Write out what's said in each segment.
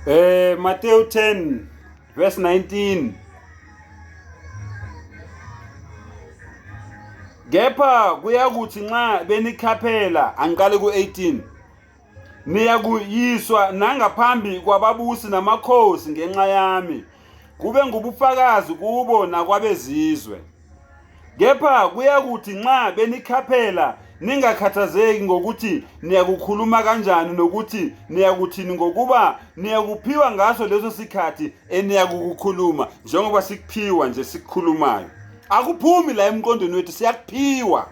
Matthew 10 verse 19. Kepha kuyakuthi nxa benikhaphela angiqale ku-18 niyakuyiswa nangaphambi kwababusi namakhosi ngenxa yami kube ngubufakazi kubo nakwabezizwe. Kepha kuyakuthi nxa benikhaphela ningakhathazeki ngokuthi niyakukhuluma kanjani nokuthi niyakuthini ngokuba niyakuphiwa ngaso leso sikhathi eniyakukhuluma njengoba sikuphiwa nje sikukhulumayo. Akuphumi la emqondweni wethu siyakuphiwa.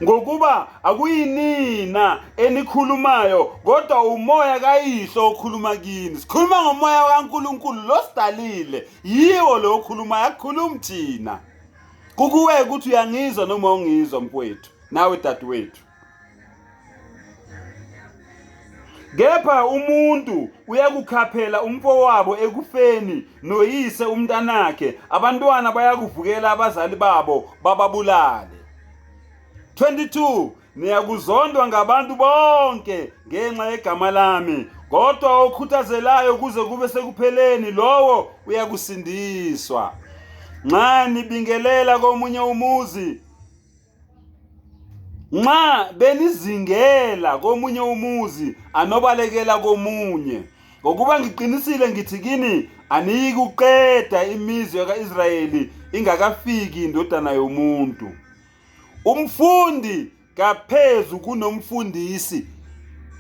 Ngokuba akuyinina enikhulumayo kodwa umoya kaYihlo okhuluma kini. Sikhuluma ngomoya kaNkulunkulu lo sidalile. Yiwo lo okhuluma yakhuluma thina. Kukuwe ukuthi uyangizwa noma ungizwa mfowethu nawe dadewethu. Kepha umuntu uyakukhaphela umfowabo ekufeni noyise umntanakhe abantwana bayakuvukela abazali babo bababulale. 22 niyakuzondwa ngabantu bonke ngenxa yegama lami kodwa okhuthazelayo kuze kube sekupheleni lowo uyakusindiswa. Nxa nibingelela komunye umuzi nxa benizingela komunye umuzi anobalekela komunye ngokuba ngiqinisile ngithi kini aniyikuqeda imizi yaka-Israyeli ingakafiki indodana yomuntu. Umfundi kaphezu kunomfundisi.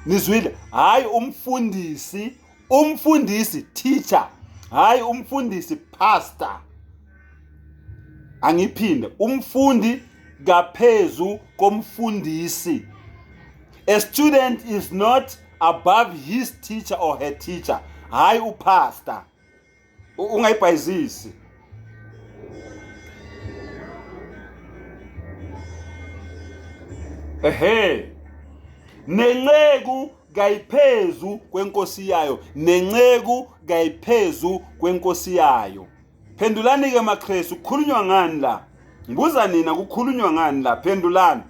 Nizwile? Hayi umfundisi, umfundisi teacher, hayi umfundisi pastor. Angiphinde, umfundi kaphezu komfundisi. A student is not above his teacher or her teacher. Hayi upastor. Ungayibhayizisi. Nenceku kayiphezu kwenkosi yayo. Nenceku kayiphezu kwenkosi yayo. Phendulani ke maKristu, kukhulunywa ngani la? Ngibuza nina kukhulunywa ngani la? Phendulani.